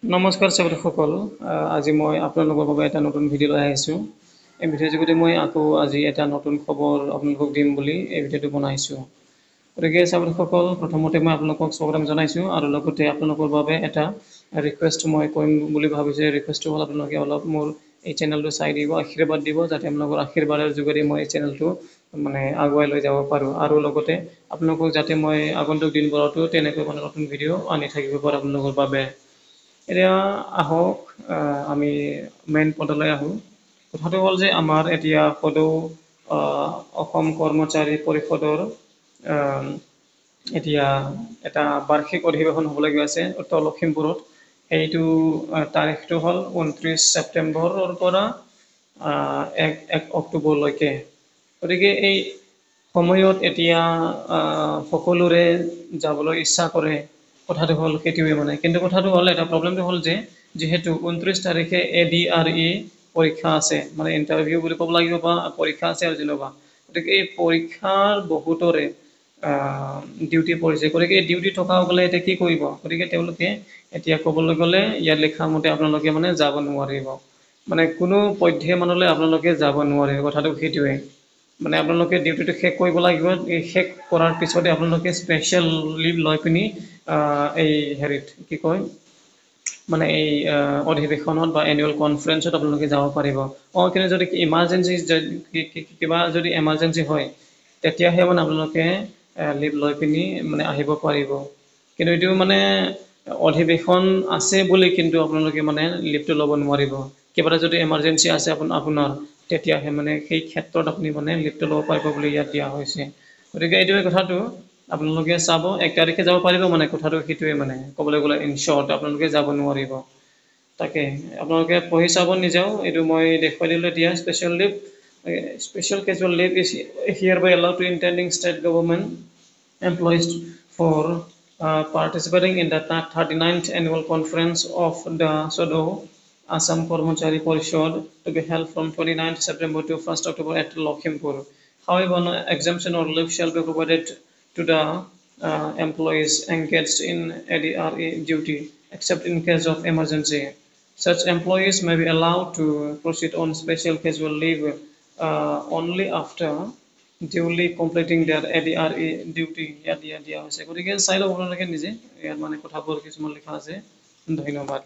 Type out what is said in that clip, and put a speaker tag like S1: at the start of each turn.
S1: নমস্কাৰ সকল আজি মই আপোনালোকৰ বাবে এটা নতুন ভিডিঅ' লৈ আহিছোঁ। এই ভিডিঅ'ৰ যোগেদি মই আকৌ আজি এটা নতুন খবৰ আপোনালোকক দিম বুলি এই ভিডিঅ'টো বনাইছোঁ। গতিকে সকল প্ৰথমতে মই আপোনালোকক স্বাগতম জনাইছোঁ আৰু লগতে আপোনালোকৰ বাবে এটা ৰিকুৱেষ্ট মই কৰিম বুলি ভাবিছোঁ। ৰিকুৱেষ্টটো হ'ল আপোনালোকে অলপ মোৰ এই চেনেলটো চাই দিব, আশীৰ্বাদ দিব, যাতে আপোনালোকৰ আশীৰ্বাদৰ যোগেদি মই এই চেনেলটো মানে আগুৱাই লৈ যাব পাৰোঁ আৰু লগতে আপোনালোকক যাতে মই আগন্তুক দিনবোৰতো তেনেকৈ নতুন ভিডিঅ' আনি থাকিব পাৰোঁ আপোনালোকৰ বাবে। এতিয়া আহক আমি মেইন পদলৈ আহোঁ। কথাটো হ'ল যে আমাৰ এতিয়া সদৌ অসম কৰ্মচাৰী পৰিষদৰ এতিয়া এটা বাৰ্ষিক অধিৱেশন হ'বলৈ গৈ আছে উত্তৰ লখিমপুৰত। সেইটো তাৰিখটো হ'ল 29 ছেপ্টেম্বৰৰ পৰা 1 অক্টোবৰলৈকে। গতিকে এই সময়ত এতিয়া সকলোৰে যাবলৈ ইচ্ছা কৰে। কথাটো হ'ল সেইটোৱে মানে, কিন্তু কথাটো হ'ল এটা প্ৰব্লেমটো হ'ল যে যিহেতু 29 তাৰিখে ADRE পৰীক্ষা আছে, মানে ইণ্টাৰভিউ বুলি ক'ব লাগিব বা পৰীক্ষা আছে আৰু যেনিবা। গতিকে এই পৰীক্ষাৰ বহুতৰে ডিউটি পৰিছে। গতিকে এই ডিউটি থকাসকলে এতিয়া কি কৰিব? গতিকে তেওঁলোকে এতিয়া ক'বলৈ গ'লে ইয়াত লিখা মতে আপোনালোকে মানে যাব নোৱাৰিব। মানে কোনো পধ্যমানলৈ আপোনালোকে যাব নোৱাৰিব, কথাটো সেইটোৱে। মানে আপোনালোকে ডিউটিটো শেষ কৰিব লাগিব। এই শেষ কৰাৰ পিছতে আপোনালোকে স্পেচিয়েল লিভ লৈ পিনি এই হেৰিত কি কয় মানে এই অধিৱেশনত বা এনুৱেল কনফাৰেঞ্চত আপোনালোকে যাব পাৰিব। কিন্তু যদি ইমাৰ্জেঞ্চি কিবা যদি এমাৰ্জেঞ্চি হয়, তেতিয়াহে মানে আপোনালোকে লিভ লৈ পিনি মানে আহিব পাৰিব। কিন্তু এইটো মানে অধিৱেশন আছে বুলি কিন্তু আপোনালোকে মানে লিভটো ল'ব নোৱাৰিব। কিবা এটা যদি এমাৰ্জেঞ্চি আছে আপোনাৰ তেতিয়াহে মানে সেই ক্ষেত্ৰত আপুনি মানে লিভটো ল'ব পাৰিব বুলি ইয়াত দিয়া হৈছে। গতিকে এইটোৱে কথাটো আপোনালোকে চাব 1 তাৰিখে যাব পাৰিব মানে কথাটো সেইটোৱে মানে ক'বলৈ গ'লে ইন শ্বৰ্ট আপোনালোকে যাব নোৱাৰিব। তাকে আপোনালোকে পঢ়ি চাব নিজেও, এইটো মই দেখুৱাই দিলোঁ এতিয়া special leave. Special casual leave is hereby allowed to intending state government employees for participating in the 39th annual conference of the SODO Assam Karmachari Parishad to be held from 29th September to 1st October at Lakhimpur. However, no exemption or leave shall be provided to the employees engaged in ADRE duty, except in case of emergency. Such employees may be allowed to proceed on special casual leave only after duly completing their ADRE duty. দিয়া হৈছে। গতিকে চাই লওক আপোনালোকে নিজে, ইয়াত মানে কথাবোৰ কিছুমান লিখা আছে। ধন্যবাদ।